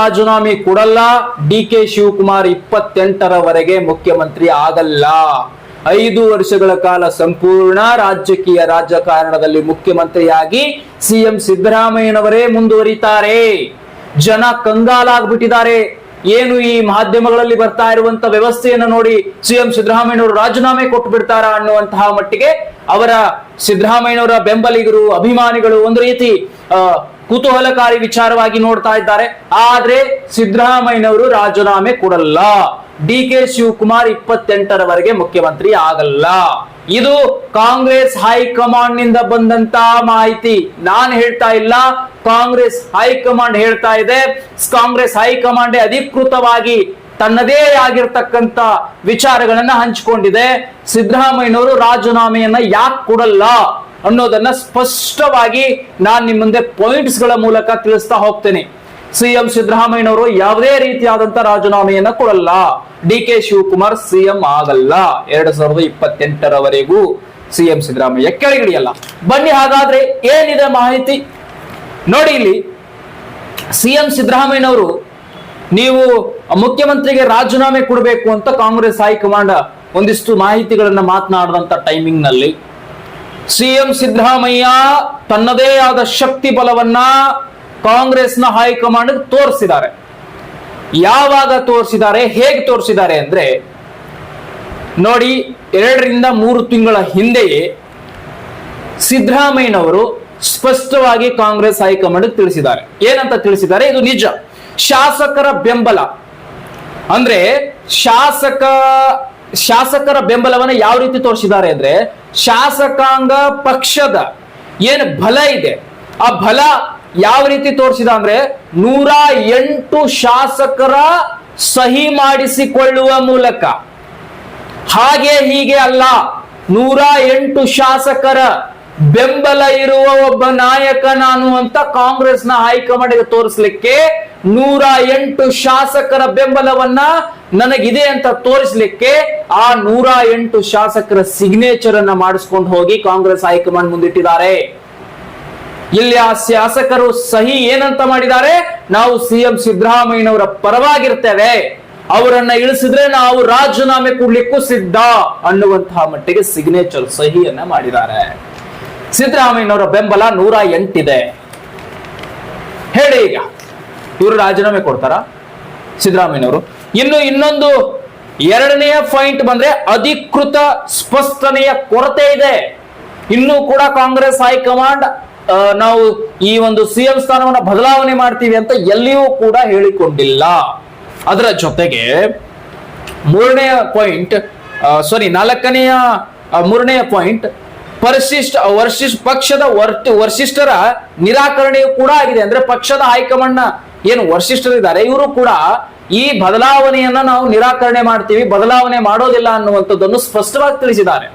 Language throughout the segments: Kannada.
ರಾಜೀನಾಮೆ ಕೊಡಲ್ಲ. ಡಿ.ಕೆ. ಶಿವಕುಮಾರ್ 28ರವರೆಗೆ ಮುಖ್ಯಮಂತ್ರಿ ಆಗಲ್ಲ. 5 ವರ್ಷಗಳ ಕಾಲ ಸಂಪೂರ್ಣ ರಾಜಕೀಯ ರಾಜಕಾರಣದಲ್ಲಿ ಮುಖ್ಯಮಂತ್ರಿಯಾಗಿ ಸಿಎಂ ಸಿದ್ದರಾಮಯ್ಯನವರೇ ಮುಂದುವರಿತಾರೆ. ಜನ ಕಂಗಾಲಾಗ್ಬಿಟ್ಟಿದ್ದಾರೆ. ಏನು ಈ ಮಾಧ್ಯಮಗಳಲ್ಲಿ ಬರ್ತಾ ಇರುವಂತ ವ್ಯವಸ್ಥೆಯನ್ನು ನೋಡಿ ಸಿಎಂ ಸಿದ್ದರಾಮಯ್ಯನವರು ರಾಜೀನಾಮೆ ಕೊಟ್ಟು ಬಿಡ್ತಾರಾ ಅನ್ನುವಂತಹ ಮಟ್ಟಿಗೆ ಅವರ ಸಿದ್ದರಾಮಯ್ಯನವರ ಬೆಂಬಲಿಗರು, ಅಭಿಮಾನಿಗಳು ಒಂದು ರೀತಿ ಕುತೂಹಲಕಾರಿ ವಿಚಾರವಾಗಿ ನೋಡ್ತಾ ಇದ್ದಾರೆ. ಆದ್ರೆ ಸಿದ್ದರಾಮಯ್ಯನವರು ರಾಜೀನಾಮೆ ಕೊಡಲ್ಲ. ಡಿ.ಕೆ. ಶಿವಕುಮಾರ್ 28ರವರೆಗೆ ಮುಖ್ಯಮಂತ್ರಿ ಆಗಲ್ಲ. ಇದು ಕಾಂಗ್ರೆಸ್ ಹೈಕಮಾಂಡ್ ನಿಂದ ಬಂದಂತ ಮಾಹಿತಿ. ನಾನು ಹೇಳ್ತಾ ಇಲ್ಲ, ಕಾಂಗ್ರೆಸ್ ಹೈಕಮಾಂಡ್ ಹೇಳ್ತಾ ಇದೆ. ಕಾಂಗ್ರೆಸ್ ಹೈಕಮಾಂಡ್ ಅಧಿಕೃತವಾಗಿ ತನ್ನದೇ ಆಗಿರ್ತಕ್ಕಂತ ವಿಚಾರಗಳನ್ನ ಹಂಚಿಕೊಂಡಿದೆ. ಸಿದ್ದರಾಮಯ್ಯನವರು ರಾಜೀನಾಮೆಯನ್ನ ಯಾಕೆ ಕೊಡಲ್ಲ ಅನ್ನೋದನ್ನ ಸ್ಪಷ್ಟವಾಗಿ ನಾನು ನಿಮ್ಮ ಮುಂದೆ ಪಾಯಿಂಟ್ಸ್ ಗಳ ಮೂಲಕ ತಿಳಿಸ್ತಾ ಹೋಗ್ತೇನೆ. ಸಿಎಂ ಸಿದ್ದರಾಮಯ್ಯನವರು ಯಾವುದೇ ರೀತಿಯಾದಂತ ರಾಜೀನಾಮೆಯನ್ನ ಕೊಡಲ್ಲ. ಡಿ.ಕೆ. ಶಿವಕುಮಾರ್ ಸಿಎಂ ಆಗಲ್ಲ. 2028ರವರೆಗೂ ಸಿಎಂ ಸಿದ್ದರಾಮಯ್ಯ ಕೆಳಗಿಳಿಯಲ್ಲ. ಬನ್ನಿ ಹಾಗಾದ್ರೆ ಏನಿದೆ ಮಾಹಿತಿ ನೋಡಿ. ಇಲ್ಲಿ ಸಿಎಂ ಸಿದ್ದರಾಮಯ್ಯನವರು ನೀವು ಮುಖ್ಯಮಂತ್ರಿಗೆ ರಾಜೀನಾಮೆ ಕೊಡಬೇಕು ಅಂತ ಕಾಂಗ್ರೆಸ್ ಹೈಕಮಾಂಡ್ ಒಂದಿಷ್ಟು ಮಾಹಿತಿಗಳನ್ನ ಮಾತನಾಡಿದಂತ ಟೈಮಿಂಗ್ ನಲ್ಲಿ ಸಿಎಂ ಸಿದ್ದರಾಮಯ್ಯ ತನ್ನದೇ ಆದ ಶಕ್ತಿ ಬಲವನ್ನ ಕಾಂಗ್ರೆಸ್ನ ಹೈಕಮಾಂಡ್ ತೋರಿಸಿದ್ದಾರೆ. ಯಾವಾಗ ತೋರಿಸಿದ್ದಾರೆ, ಹೇಗೆ ತೋರಿಸಿದ್ದಾರೆ ಅಂದ್ರೆ ನೋಡಿ, 2-3 ತಿಂಗಳ ಹಿಂದೆಯೇ ಸಿದ್ದರಾಮಯ್ಯನವರು ಸ್ಪಷ್ಟವಾಗಿ ಕಾಂಗ್ರೆಸ್ ಹೈಕಮಾಂಡ್ ತಿಳಿಸಿದ್ದಾರೆ. ಏನಂತ ತಿಳಿಸಿದ್ದಾರೆ? ಇದು ನಿಜ. ಶಾಸಕರ ಬೆಂಬಲ ಅಂದ್ರೆ ಶಾಸಕರ ಬೆಂಬಲವನ್ನ ಯಾವ ರೀತಿ ತೋರಿಸಿದ್ದಾರೆ ಅಂದ್ರೆ, ಶಾಸಕಾಂಗ ಪಕ್ಷದ ಏನು ಬಲ ಇದೆ ಆ ಬಲ ಯಾವ ರೀತಿ ತೋರಿಸಿದ ಅಂದ್ರೆ 108 ಶಾಸಕರ ಸಹಿ ಮಾಡಿಸಿಕೊಳ್ಳುವ ಮೂಲಕ. ಹಾಗೆ ಹೀಗೆ ಅಲ್ಲ, 108 ಶಾಸಕರ ಬೆಂಬಲ ಇರುವ ಒಬ್ಬ ನಾಯಕ ನಾನು ಅಂತ ಕಾಂಗ್ರೆಸ್ನ ಹೈಕಮಾಂಡ್ಗೆ ತೋರಿಸಲಿಕ್ಕೆ 108 ಶಾಸಕರ ಬೆಂಬಲವನ್ನ ನನಗಿದೆ ಅಂತ ತೋರಿಸಲಿಕ್ಕೆ ಆ 108 ಶಾಸಕರ ಸಿಗ್ನೇಚರ್ ಅನ್ನ ಮಾಡಿಸ್ಕೊಂಡು ಹೋಗಿ ಕಾಂಗ್ರೆಸ್ ಹೈಕಮಾಂಡ್ ಮುಂದಿಟ್ಟಿದ್ದಾರೆ. ಇಲ್ಲಿ ಆ ಶಾಸಕರು ಸಹಿ ಏನಂತ ಮಾಡಿದ್ದಾರೆ? ನಾವು ಸಿಎಂ ಸಿದ್ದರಾಮಯ್ಯನವರ ಪರವಾಗಿರ್ತೇವೆ, ಅವರನ್ನ ಇಳಿಸಿದ್ರೆ ನಾವು ರಾಜೀನಾಮೆ ಕೊಡ್ಲಿಕ್ಕೂ ಸಿದ್ಧ ಅನ್ನುವಂತಹ ಮಟ್ಟಿಗೆ ಸಿಗ್ನೇಚರ್ ಸಹಿಯನ್ನ ಮಾಡಿದ್ದಾರೆ. ಸಿದ್ದರಾಮಯ್ಯನವರ ಬೆಂಬಲ 108 ಇದೆ. ಹೇಳಿ, ಈಗ ಇವರು ರಾಜೀನಾಮೆ ಕೊಡ್ತಾರ ಸಿದ್ದರಾಮಯ್ಯನವರು? ಇನ್ನೊಂದು 2ನೇ ಪಾಯಿಂಟ್ ಬಂದ್ರೆ ಅಧಿಕೃತ ಸ್ಪಷ್ಟನೆಯ ಕೊರತೆ ಇದೆ. ಇನ್ನೂ ಕೂಡ ಕಾಂಗ್ರೆಸ್ ಹೈಕಮಾಂಡ್ ನಾವು ಈ ಒಂದು ಸಿಎಂ ಸ್ಥಾನವನ್ನ ಬದಲಾವಣೆ ಮಾಡ್ತೀವಿ ಅಂತ ಎಲ್ಲಿಯೂ ಕೂಡ ಹೇಳಿಕೊಂಡಿಲ್ಲ. ಅದರ ಜೊತೆಗೆ 3ನೇ ಪಾಯಿಂಟ್ ಪಕ್ಷದ ವರಿಷ್ಠರ ನಿರಾಕರಣೆಯೂ ಕೂಡ ಆಗಿದೆ. ಅಂದ್ರೆ ಪಕ್ಷದ ಹೈಕಮಾಂಡ್ ಏನು ವರಿಷ್ಠರಿದ್ದಾರೆ ಇವರು ಕೂಡ ಈ ಬದಲಾವಣೆಯನ್ನ ನಾವು ನಿರಾಕರಣೆ ಮಾಡ್ತೀವಿ, ಬದಲಾವಣೆ ಮಾಡೋದಿಲ್ಲ ಅನ್ನುವಂಥದ್ದನ್ನು ಸ್ಪಷ್ಟವಾಗಿ ತಿಳಿಸಿದ್ದಾರೆ.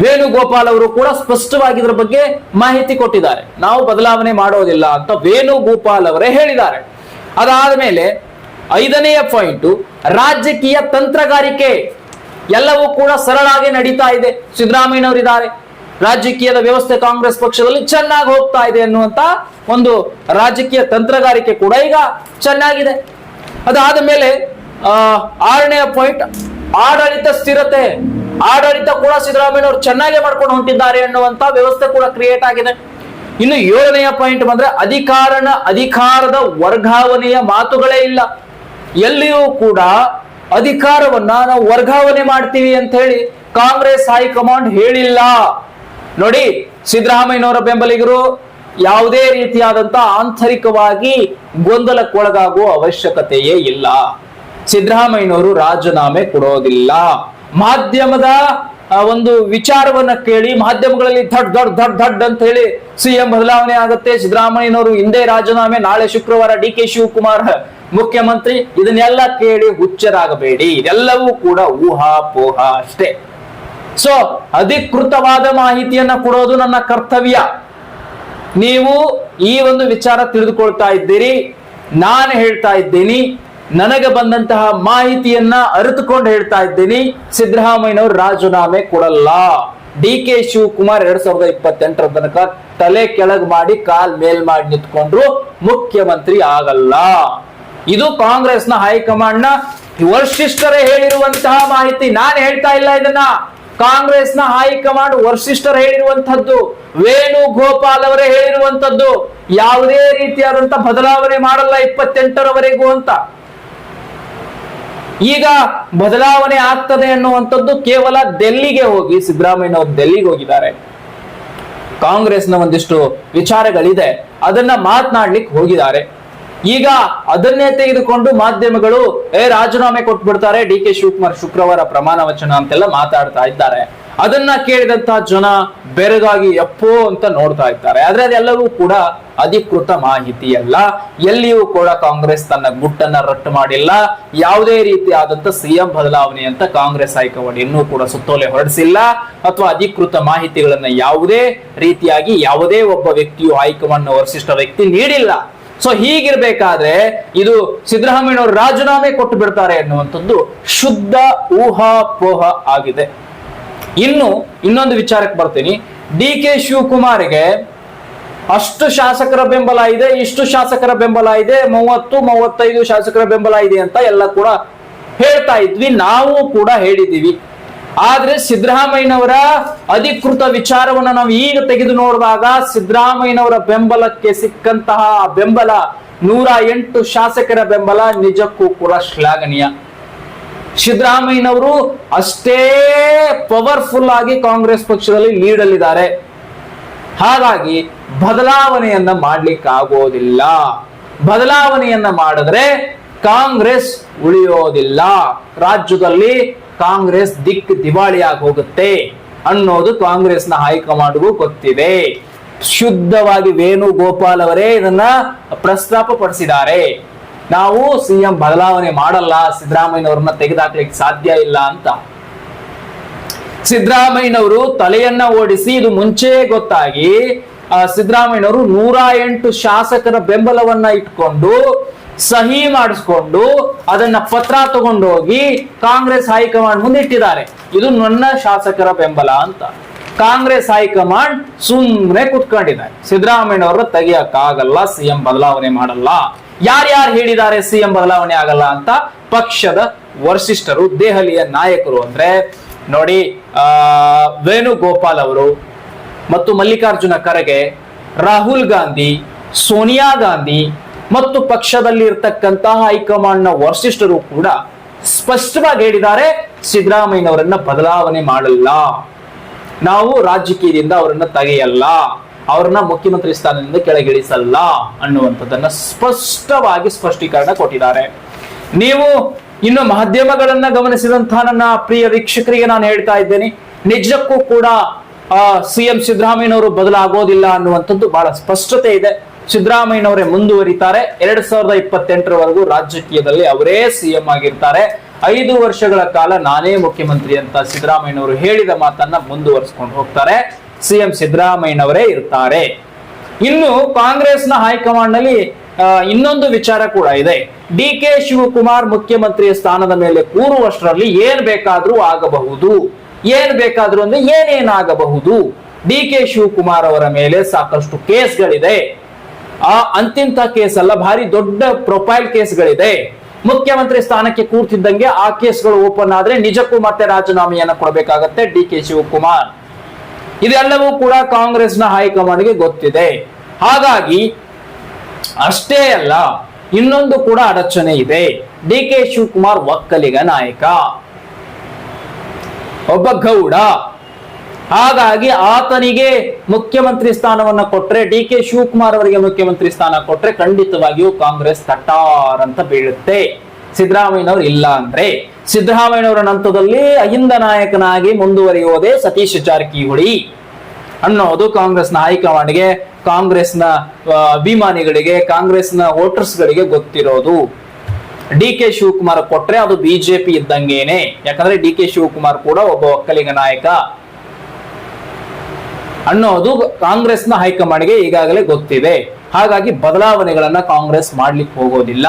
ವೇಣುಗೋಪಾಲ್ ಅವರು ಕೂಡ ಸ್ಪಷ್ಟವಾಗಿ ಇದರ ಬಗ್ಗೆ ಮಾಹಿತಿ ಕೊಟ್ಟಿದ್ದಾರೆ. ನಾವು ಬದಲಾವಣೆ ಮಾಡೋದಿಲ್ಲ ಅಂತ ವೇಣುಗೋಪಾಲ್ ಅವರೇ ಹೇಳಿದ್ದಾರೆ. ಅದಾದ ಮೇಲೆ 5ನೇ ಪಾಯಿಂಟ್ ರಾಜಕೀಯ ತಂತ್ರಗಾರಿಕೆ. ಎಲ್ಲವೂ ಕೂಡ ಸರಳಾಗಿ ನಡೀತಾ ಇದೆ. ಸಿದ್ದರಾಮಯ್ಯನವರಿದ್ದಾರೆ, ರಾಜಕೀಯದ ವ್ಯವಸ್ಥೆ ಕಾಂಗ್ರೆಸ್ ಪಕ್ಷದಲ್ಲಿ ಚೆನ್ನಾಗಿ ಹೋಗ್ತಾ ಇದೆ ಅನ್ನುವಂತ ಒಂದು ರಾಜಕೀಯ ತಂತ್ರಗಾರಿಕೆ ಕೂಡ ಈಗ ಚೆನ್ನಾಗಿದೆ. ಅದಾದ ಮೇಲೆ 6ನೇ ಪಾಯಿಂಟ್ ಆಡಳಿತ ಸ್ಥಿರತೆ. ಆಡಳಿತ ಕೂಡ ಸಿದ್ದರಾಮಯ್ಯನವರು ಚೆನ್ನಾಗಿ ಮಾಡ್ಕೊಂಡು ಹೊಂಟಿದ್ದಾರೆ ಅನ್ನುವಂತ ವ್ಯವಸ್ಥೆ ಕೂಡ ಕ್ರಿಯೇಟ್ ಆಗಿದೆ. ಇನ್ನು 7ನೇ ಪಾಯಿಂಟ್ ಬಂದ್ರೆ ಅಧಿಕಾರದ ವರ್ಗಾವಣೆಯ ಮಾತುಗಳೇ ಇಲ್ಲ. ಎಲ್ಲಿಯೂ ಕೂಡ ಅಧಿಕಾರವನ್ನ ನಾವು ವರ್ಗಾವಣೆ ಮಾಡ್ತೀವಿ ಅಂತ ಹೇಳಿ ಕಾಂಗ್ರೆಸ್ ಹೈಕಮಾಂಡ್ ಹೇಳಿಲ್ಲ. ನೋಡಿ, ಸಿದ್ದರಾಮಯ್ಯನವರ ಬೆಂಬಲಿಗರು ಯಾವುದೇ ರೀತಿಯಾದಂತ ಆಂತರಿಕವಾಗಿ ಗೊಂದಲಕ್ಕೊಳಗಾಗುವ ಅವಶ್ಯಕತೆಯೇ ಇಲ್ಲ. ಸಿದ್ದರಾಮಯ್ಯನವರು ರಾಜೀನಾಮೆ ಕೊಡೋದಿಲ್ಲ. ಮಾಧ್ಯಮದ ಒಂದು ವಿಚಾರವನ್ನ ಕೇಳಿ ಮಾಧ್ಯಮಗಳಲ್ಲಿ ಧಡ್ ಅಂತ ಹೇಳಿ ಸಿಎಂ ಬದಲಾವಣೆ ಆಗುತ್ತೆ, ಸಿದ್ದರಾಮಯ್ಯನವರು ಹಿಂದೆ ರಾಜೀನಾಮೆ, ನಾಳೆ ಶುಕ್ರವಾರ ಡಿ.ಕೆ. ಶಿವಕುಮಾರ್ ಮುಖ್ಯಮಂತ್ರಿ, ಇದನ್ನೆಲ್ಲ ಕೇಳಿ ಹುಚ್ಚರಾಗಬೇಡಿ. ಇದೆಲ್ಲವೂ ಕೂಡ ಊಹಾಪೋಹ ಅಷ್ಟೇ. ಸೊ ಅಧಿಕೃತವಾದ ಮಾಹಿತಿಯನ್ನ ಕೊಡೋದು ನನ್ನ ಕರ್ತವ್ಯ. ನೀವು ಈ ಒಂದು ವಿಚಾರ ತಿಳಿದುಕೊಳ್ತಾ ಇದ್ದೀರಿ, ನಾನು ಹೇಳ್ತಾ ಇದ್ದೀನಿ, ನನಗೆ ಬಂದಂತಹ ಮಾಹಿತಿಯನ್ನ ಅರಿತುಕೊಂಡು ಹೇಳ್ತಾ ಇದ್ದೀನಿ. ಸಿದ್ದರಾಮಯ್ಯನವರು ರಾಜೀನಾಮೆ ಕೊಡಲ್ಲ. ಡಿ.ಕೆ. ಶಿವಕುಮಾರ್ 2028 ತನಕ ತಲೆ ಕೆಳಗ್ ಮಾಡಿ ಕಾಲ್ ಮೇಲ್ ಮಾಡಿ ನಿಂತ್ಕೊಂಡ್ರು ಮುಖ್ಯಮಂತ್ರಿ ಆಗಲ್ಲ. ಇದು ಕಾಂಗ್ರೆಸ್ನ ಹೈಕಮಾಂಡ್ ನ ವರಿಷ್ಠರೇ ಹೇಳಿರುವಂತಹ ಮಾಹಿತಿ. ನಾನು ಹೇಳ್ತಾ ಇಲ್ಲ ಇದನ್ನ, ಕಾಂಗ್ರೆಸ್ನ ಹೈಕಮಾಂಡ್ ವರಿಷ್ಠರು ಹೇಳಿರುವಂತಹದ್ದು, ವೇಣುಗೋಪಾಲ್ ಅವರೇ ಹೇಳಿರುವಂತದ್ದು. ಯಾವುದೇ ರೀತಿಯಾದಂತಹ ಬದಲಾವಣೆ ಮಾಡಲ್ಲ 28ರವರೆಗೂ ಅಂತ. ಈಗ ಬದಲಾವಣೆ ಆಗ್ತದೆ ಅನ್ನುವಂಥದ್ದು ಕೇವಲ ಡೆಲ್ಲಿಗೆ ಹೋಗಿ, ಸಿದ್ದರಾಮಯ್ಯ ಅವರು ಡೆಲ್ಲಿಗೆ ಹೋಗಿದ್ದಾರೆ, ಕಾಂಗ್ರೆಸ್ನ ಒಂದಿಷ್ಟು ವಿಚಾರಗಳಿದೆ, ಅದನ್ನ ಮಾತನಾಡ್ಲಿಕ್ಕೆ ಹೋಗಿದ್ದಾರೆ. ಈಗ ಅದನ್ನೇ ತೆಗೆದುಕೊಂಡು ಮಾಧ್ಯಮಗಳು ರಾಜೀನಾಮೆ ಕೊಟ್ಬಿಡ್ತಾರೆ ಡಿ.ಕೆ. ಶಿವಕುಮಾರ್ ಶುಕ್ರವಾರ ಪ್ರಮಾಣ ವಚನ ಅಂತೆಲ್ಲ ಮಾತಾಡ್ತಾ ಇದ್ದಾರೆ. ಅದನ್ನ ಕೇಳಿದಂತಹ ಜನ ಬೆರಗಾಗಿ ಎಪ್ಪೋ ಅಂತ ನೋಡ್ತಾ ಇದ್ದಾರೆ. ಆದ್ರೆ ಅದೆಲ್ಲವೂ ಕೂಡ ಅಧಿಕೃತ ಮಾಹಿತಿ ಅಲ್ಲ. ಎಲ್ಲಿಯೂ ಕೂಡ ಕಾಂಗ್ರೆಸ್ ತನ್ನ ಗುಟ್ಟನ್ನ ರಟ್ಟು ಮಾಡಿಲ್ಲ. ಯಾವುದೇ ರೀತಿಯಾದಂತ ಸಿಎಂ ಬದಲಾವಣೆ ಅಂತ ಕಾಂಗ್ರೆಸ್ ಹೈಕಮಾಂಡ್ ಇನ್ನೂ ಕೂಡ ಸುತ್ತೋಲೆ ಹೊರಡಿಸಿಲ್ಲ, ಅಥವಾ ಅಧಿಕೃತ ಮಾಹಿತಿಗಳನ್ನ ಯಾವುದೇ ರೀತಿಯಾಗಿ ಯಾವುದೇ ಒಬ್ಬ ವ್ಯಕ್ತಿಯು ಹೈಕಮಾಂಡ್ ವರಿಷ್ಠ ವ್ಯಕ್ತಿ ನೀಡಿಲ್ಲ. ಸೊ ಹೀಗಿರ್ಬೇಕಾದ್ರೆ ಇದು ಸಿದ್ದರಾಮಯ್ಯನವರು ರಾಜೀನಾಮೆ ಕೊಟ್ಟು ಬಿಡ್ತಾರೆ ಎನ್ನುವಂಥದ್ದು ಶುದ್ಧ ಊಹಾಪೋಹ ಆಗಿದೆ. ಇನ್ನೊಂದು ವಿಚಾರಕ್ಕೆ ಬರ್ತೀನಿ. ಡಿ.ಕೆ. ಶಿವಕುಮಾರ್ಗೆ ಅಷ್ಟು ಶಾಸಕರ ಬೆಂಬಲ ಇದೆ, ಇಷ್ಟು ಶಾಸಕರ ಬೆಂಬಲ ಇದೆ, 30-35 ಶಾಸಕರ ಬೆಂಬಲ ಇದೆ ಅಂತ ಎಲ್ಲ ಕೂಡ ಹೇಳ್ತಾ ಇದ್ವಿ, ನಾವು ಕೂಡ ಹೇಳಿದೀವಿ. ಆದ್ರೆ ಸಿದ್ದರಾಮಯ್ಯನವರ ಅಧಿಕೃತ ವಿಚಾರವನ್ನ ನಾವು ಈಗ ತೆಗೆದು ನೋಡಿದಾಗ ಸಿದ್ದರಾಮಯ್ಯನವರ ಬೆಂಬಲಕ್ಕೆ ಸಿಕ್ಕಂತಹ ಬೆಂಬಲ 108 ಶಾಸಕರ ಬೆಂಬಲ ನಿಜಕ್ಕೂ ಕೂಡ ಶ್ಲಾಘನೀಯ. ಸಿದ್ದರಾಮಯ್ಯನವರು ಅಷ್ಟೇ ಪವರ್ಫುಲ್ ಆಗಿ ಕಾಂಗ್ರೆಸ್ ಪಕ್ಷದಲ್ಲಿ ಲೀಡ್ ಅಲ್ಲಿದ್ದಾರೆ. ಹಾಗಾಗಿ ಬದಲಾವಣೆಯನ್ನ ಮಾಡ್ಲಿಕ್ಕೆ ಆಗೋದಿಲ್ಲ. ಬದಲಾವಣೆಯನ್ನ ಮಾಡಿದ್ರೆ ಕಾಂಗ್ರೆಸ್ ಉಳಿಯೋದಿಲ್ಲ, ರಾಜ್ಯದಲ್ಲಿ ಕಾಂಗ್ರೆಸ್ ದಿವಾಳಿಯಾಗಿ ಹೋಗುತ್ತೆ ಅನ್ನೋದು ಕಾಂಗ್ರೆಸ್ನ ಹೈಕಮಾಂಡ್ಗೂ ಗೊತ್ತಿದೆ. ಶುದ್ಧವಾಗಿ ವೇಣುಗೋಪಾಲ್ ಅವರೇ ಇದನ್ನ ಪ್ರಸ್ತಾಪ ಪಡಿಸಿದ್ದಾರೆ. ನಾವು ಸಿಎಂ ಬದಲಾವಣೆ ಮಾಡಲ್ಲ, ಸಿದ್ದರಾಮಯ್ಯನವ್ರನ್ನ ತೆಗೆದಾಕ್ಲಿಕ್ಕೆ ಸಾಧ್ಯ ಇಲ್ಲ ಅಂತ. ಸಿದ್ದರಾಮಯ್ಯನವರು ತಲೆಯನ್ನ ಓಡಿಸಿ ಇದು ಮುಂಚೆ ಗೊತ್ತಾಗಿ ಸಿದ್ದರಾಮಯ್ಯನವರು 108 ಶಾಸಕರ ಬೆಂಬಲವನ್ನ ಇಟ್ಕೊಂಡು ಸಹಿ ಮಾಡಿಸ್ಕೊಂಡು ಅದನ್ನ ಪತ್ರ ತಗೊಂಡೋಗಿ ಕಾಂಗ್ರೆಸ್ ಹೈಕಮಾಂಡ್ ಮುಂದೆ ಇಟ್ಟಿದ್ದಾರೆ. ಇದು ನನ್ನ ಶಾಸಕರ ಬೆಂಬಲ ಅಂತ. ಕಾಂಗ್ರೆಸ್ ಹೈಕಮಾಂಡ್ ಸುಮ್ಮನೆ ಕುತ್ಕೊಂಡಿದ್ದಾರೆ. ಸಿದ್ದರಾಮಯ್ಯನವರ ತೆಗಿಯಕ್ಕಾಗಲ್ಲ, ಸಿಎಂ ಬದಲಾವಣೆ ಮಾಡಲ್ಲ. ಯಾರ್ಯಾರು ಹೇಳಿದ್ದಾರೆ ಸಿಎಂ ಬದಲಾವಣೆ ಆಗಲ್ಲ ಅಂತ? ಪಕ್ಷದ ವರಿಷ್ಠರು, ದೆಹಲಿಯ ನಾಯಕರು. ಅಂದ್ರೆ ನೋಡಿ, ವೇಣುಗೋಪಾಲ್ ಅವರು ಮತ್ತು ಮಲ್ಲಿಕಾರ್ಜುನ ಖರ್ಗೆ, ರಾಹುಲ್ ಗಾಂಧಿ, ಸೋನಿಯಾ ಗಾಂಧಿ ಮತ್ತು ಪಕ್ಷದಲ್ಲಿ ಇರ್ತಕ್ಕಂತಹ ಹೈಕಮಾಂಡ್ ನ ವರಿಷ್ಠರು ಕೂಡ ಸ್ಪಷ್ಟವಾಗಿ ಹೇಳಿದ್ದಾರೆ, ಸಿದ್ದರಾಮಯ್ಯನವರನ್ನ ಬದಲಾವಣೆ ಮಾಡಲ್ಲ, ನಾವು ರಾಜಕೀಯದಿಂದ ಅವರನ್ನ ತೆಗೆಯಲ್ಲ, ಅವ್ರನ್ನ ಮುಖ್ಯಮಂತ್ರಿ ಸ್ಥಾನದಿಂದ ಕೆಳಗಿಳಿಸಲ್ಲ ಅನ್ನುವಂಥದ್ದನ್ನ ಸ್ಪಷ್ಟವಾಗಿ ಸ್ಪಷ್ಟೀಕರಣ ಕೊಟ್ಟಿದ್ದಾರೆ. ನೀವು ಇನ್ನು ಮಾಧ್ಯಮಗಳನ್ನ ಗಮನಿಸಿದಂತಹ ನನ್ನ ಪ್ರಿಯ ವೀಕ್ಷಕರಿಗೆ ನಾನು ಹೇಳ್ತಾ ಇದ್ದೇನೆ, ನಿಜಕ್ಕೂ ಕೂಡ ಸಿಎಂ ಸಿದ್ದರಾಮಯ್ಯನವರು ಬದಲಾಗೋದಿಲ್ಲ ಅನ್ನುವಂಥದ್ದು ಬಹಳ ಸ್ಪಷ್ಟತೆ ಇದೆ. ಸಿದ್ದರಾಮಯ್ಯನವರೇ ಮುಂದುವರಿತಾರೆ. 2028ರವರೆಗೂ ರಾಜಕೀಯದಲ್ಲಿ ಅವರೇ ಸಿಎಂ ಆಗಿರ್ತಾರೆ. 5 ವರ್ಷಗಳ ಕಾಲ ನಾನೇ ಮುಖ್ಯಮಂತ್ರಿ ಅಂತ ಸಿದ್ದರಾಮಯ್ಯನವರು ಹೇಳಿದ ಮಾತನ್ನ ಮುಂದುವರಿಸಿಕೊಂಡು ಹೋಗ್ತಾರೆ. ಸಿಎಂ ಸಿದ್ದರಾಮಯ್ಯನವರೇ ಇರ್ತಾರೆ. ಇನ್ನು ಕಾಂಗ್ರೆಸ್ನ ಹೈಕಮಾಂಡ್ ನಲ್ಲಿ ಇನ್ನೊಂದು ವಿಚಾರ ಕೂಡ ಇದೆ. ಡಿ.ಕೆ. ಶಿವಕುಮಾರ್ ಮುಖ್ಯಮಂತ್ರಿ ಸ್ಥಾನದ ಮೇಲೆ ಕೂರುವಷ್ಟರಲ್ಲಿ ಏನ್ ಬೇಕಾದ್ರೂ ಆಗಬಹುದು. ಏನ್ ಬೇಕಾದ್ರೂ ಅಂದ್ರೆ ಏನೇನಾಗಬಹುದು? ಡಿ.ಕೆ. ಶಿವಕುಮಾರ್ ಅವರ ಮೇಲೆ ಸಾಕಷ್ಟು ಕೇಸ್ಗಳಿದೆ. ಅಂತಿಂತ ಕೇಸ್ ಅಲ್ಲ, ಭಾರಿ ದೊಡ್ಡ ಪ್ರೊಫೈಲ್ ಕೇಸ್ಗಳಿದೆ. ಮುಖ್ಯಮಂತ್ರಿ ಸ್ಥಾನಕ್ಕೆ ಕೂರ್ತಿದ್ದಂಗೆ ಆ ಕೇಸ್ಗಳು ಓಪನ್ ಆದ್ರೆ ನಿಜಕ್ಕೂ ಮತ್ತೆ ರಾಜೀನಾಮೆಯನ್ನ ಕೊಡಬೇಕಾಗತ್ತೆ ಡಿ.ಕೆ. ಶಿವಕುಮಾರ್. ಇದೆಲ್ಲವೂ ಕೂಡ ಕಾಂಗ್ರೆಸ್ನ ಹೈಕಮಾಂಡ್ಗೆ ಗೊತ್ತಿದೆ. ಹಾಗಾಗಿ ಅಷ್ಟೇ ಅಲ್ಲ, ಇನ್ನೊಂದು ಕೂಡ ಅಡಚಣೆ ಇದೆ. ಡಿ.ಕೆ. ಶಿವಕುಮಾರ್ ಒಕ್ಕಲಿಗ ನಾಯಕ, ಒಬ್ಬ ಗೌಡ. ಹಾಗಾಗಿ ಆತನಿಗೆ ಮುಖ್ಯಮಂತ್ರಿ ಸ್ಥಾನವನ್ನ ಕೊಟ್ರೆ, ಡಿ.ಕೆ. ಶಿವಕುಮಾರ್ ಅವರಿಗೆ ಮುಖ್ಯಮಂತ್ರಿ ಸ್ಥಾನ ಕೊಟ್ರೆ ಖಂಡಿತವಾಗಿಯೂ ಕಾಂಗ್ರೆಸ್ ತಟ್ಟಾರ್ ಅಂತ ಬೀಳುತ್ತೆ. ಸಿದ್ದರಾಮಯ್ಯನವರು ಇಲ್ಲ ಅಂದ್ರೆ ಸಿದ್ದರಾಮಯ್ಯನವರ ನಂತರದಲ್ಲಿ ಅಹಿಂದ ನಾಯಕನಾಗಿ ಮುಂದುವರಿಯೋದೇ ಸತೀಶ್ ಜಾರಕಿಹೊಳಿ ಅನ್ನೋದು ಕಾಂಗ್ರೆಸ್ನ ಹೈಕಮಾಂಡ್ಗೆ, ಕಾಂಗ್ರೆಸ್ನ ಅಭಿಮಾನಿಗಳಿಗೆ, ಕಾಂಗ್ರೆಸ್ನ ವೋಟರ್ಸ್ ಗಳಿಗೆ ಗೊತ್ತಿರೋದು. ಡಿ.ಕೆ. ಶಿವಕುಮಾರ್ ಕೊಟ್ರೆ ಅದು ಬಿಜೆಪಿ ಇದ್ದಂಗೇನೆ. ಯಾಕಂದ್ರೆ ಡಿ.ಕೆ. ಶಿವಕುಮಾರ್ ಕೂಡ ಒಬ್ಬ ಒಕ್ಕಲಿಗ ನಾಯಕ ಅನ್ನೋದು ಕಾಂಗ್ರೆಸ್ನ ಹೈಕಮಾಂಡ್ಗೆ ಈಗಾಗಲೇ ಗೊತ್ತಿದೆ. ಹಾಗಾಗಿ ಬದಲಾವಣೆಗಳನ್ನ ಕಾಂಗ್ರೆಸ್ ಮಾಡ್ಲಿಕ್ಕೆ ಹೋಗೋದಿಲ್ಲ.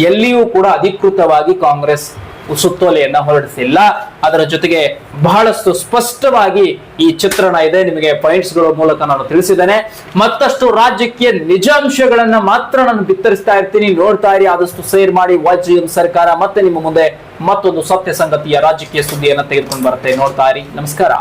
ಎಲ್ಲಿಯೂ ಕೂಡ ಅಧಿಕೃತವಾಗಿ ಕಾಂಗ್ರೆಸ್ ಸುತ್ತೋಲೆಯನ್ನ ಹೊರಡಿಸಿಲ್ಲ. ಅದರ ಜೊತೆಗೆ ಬಹಳಷ್ಟು ಸ್ಪಷ್ಟವಾಗಿ ಈ ಚಿತ್ರಣ ಇದೆ, ನಿಮಗೆ ಪಾಯಿಂಟ್ಸ್ ಗಳ ಮೂಲಕ ನಾನು ತಿಳಿಸಿದ್ದೇನೆ. ಮತ್ತಷ್ಟು ರಾಜಕೀಯ ನಿಜಾಂಶಗಳನ್ನ ಮಾತ್ರ ನಾನು ಬಿತ್ತರಿಸ್ತಾ ಇರ್ತೀನಿ, ನೋಡ್ತಾ ಇರಿ, ಆದಷ್ಟು ಶೇರ್ ಮಾಡಿ. ವಾಜ್ಯಂ ಸರ್ಕಾರ ಮತ್ತೆ ನಿಮ್ಮ ಮುಂದೆ ಮತ್ತೊಂದು ಸತ್ಯ ಸಂಗತಿಯ ರಾಜಕೀಯ ಸುದ್ದಿಯನ್ನ ತೆಗೆದುಕೊಂಡು ಬರುತ್ತೆ, ನೋಡ್ತಾ ಇರಿ. ನಮಸ್ಕಾರ.